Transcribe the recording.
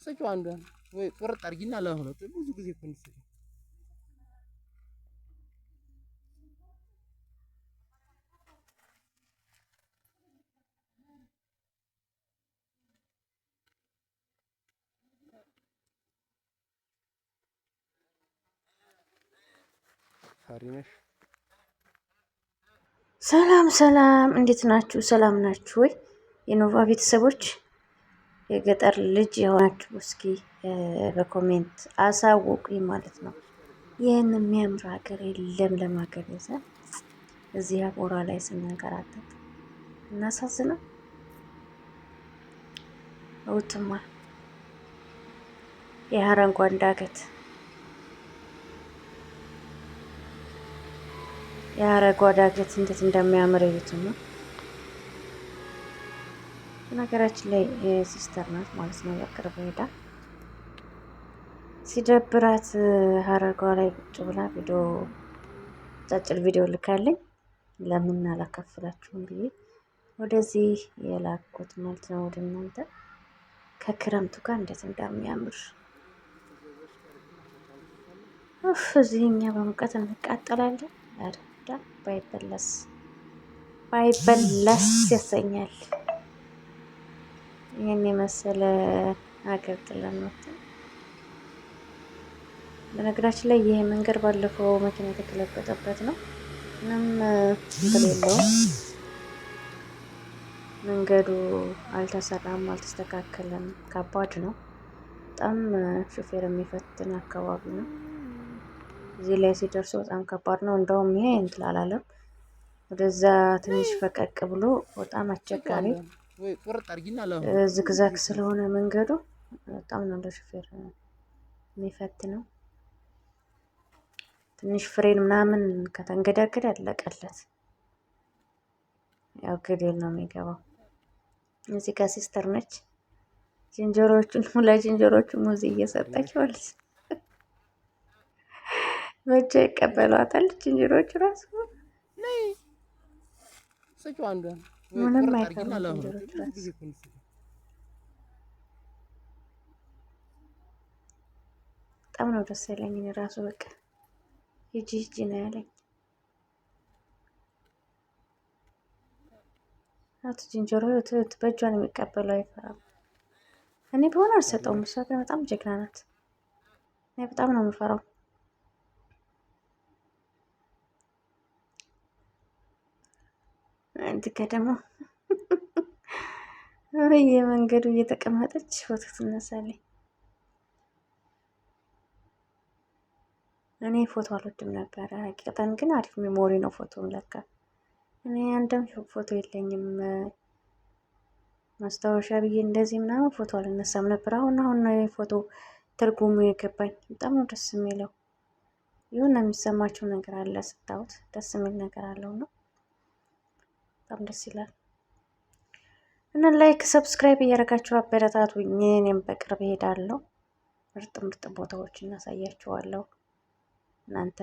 ሰጪው አንዷን ወይ ቁርጥ አድርጊና ለሁለት ብዙ ጊዜ እኮ እንስል ፋሪነሽ ሰላም ሰላም፣ እንዴት ናችሁ? ሰላም ናችሁ ወይ? የኖቫ ቤተሰቦች የገጠር ልጅ የሆናችሁ እስኪ በኮሜንት አሳውቁኝ ማለት ነው። ይህን የሚያምር ሀገር ለምለም ሀገር ይዘን እዚህ አቦራ ላይ ስንንከራተት እናሳዝነው። እውትማ የሀረንጓዴ ዳገት የአረንጓዴ ዳገት እንዴት እንደሚያምር እዩትማ። ነገራችን ላይ ሲስተር ናት ማለት ነው። በቅርብ ሄዳ ሲደብራት ሀረጓ ላይ ቁጭ ብላ ቪዲዮ ጫጭር ቪዲዮ ልካለኝ። ለምን አላካፍላችሁም ብዬ ወደዚህ የላኩት ማለት ነው ወደ እናንተ። ከክረምቱ ጋር እንዴት እንደሚያምር እዚህ እኛ በሙቀት እንቃጠላለን። አረዳ ባይበለስ ያሰኛል። ይህን የመሰለ ሀገር ጥለን ወጥተን። በነገራችን ላይ ይሄ መንገድ ባለፈው መኪና የተገለበጠበት ነው። ምንም እንትን የለውም። መንገዱ አልተሰራም፣ አልተስተካከለም። ከባድ ነው በጣም ሹፌር የሚፈትን አካባቢ ነው። እዚህ ላይ ሲደርሱ በጣም ከባድ ነው። እንደውም ይሄ እንትን አላለም። ወደዛ ትንሽ ፈቀቅ ብሎ በጣም አስቸጋሪ ዝግዛግ ስለሆነ መንገዱ በጣም ነው ለሹፌር የሚፈትነው። ትንሽ ፍሬን ምናምን ከተንገዳገድ አለቀለት። ያው ገደል ነው የሚገባው። እዚህ ጋር ሲስተር ነች። ዝንጀሮቹን ለዝንጀሮቹ ሙዝ እየሰጠች ማለት በእጇ ይቀበሏታል ዝንጀሮቹ ራሱ ምንም አይፈሩም ዝንጀሮቹ ራሱ። በጣም ነው ደስ ያለኝ እኔ ራሱ በቃ ሂጂ ሂጂ ነው ያለኝ። አት ዝንጀሮ በእጇ ነው የሚቀበለው፣ አይፈራም። እኔ በሆነ አልሰጠውም። እሷ ግን በጣም ጀግና ናት። እኔ በጣም ነው የምፈራው። እዚህ ጋ ደግሞ የመንገዱ እየተቀመጠች ፎቶ ትነሳለች። እኔ ፎቶ አልወድም ነበረ፣ ሀቂቀተን ግን አሪፍ ሜሞሪ ነው ፎቶ ለካ። እኔ አንድም ፎቶ የለኝም ማስታወሻ ብዬ እንደዚህ ምናምን ፎቶ አልነሳም ነበር። አሁን ነው የፎቶ ትርጉሙ የገባኝ። በጣም ነው ደስ የሚለው። የሆነ የሚሰማቸው ነገር አለ ስታዩት፣ ደስ የሚል ነገር አለው ነው። በጣም ደስ ይላል። እና ላይክ ሰብስክራይብ እያደረጋችሁ አበረታቱኝ። እኔም በቅርብ እሄዳለሁ፣ ምርጥ ቦታዎች እናሳያችኋለሁ። እናንተ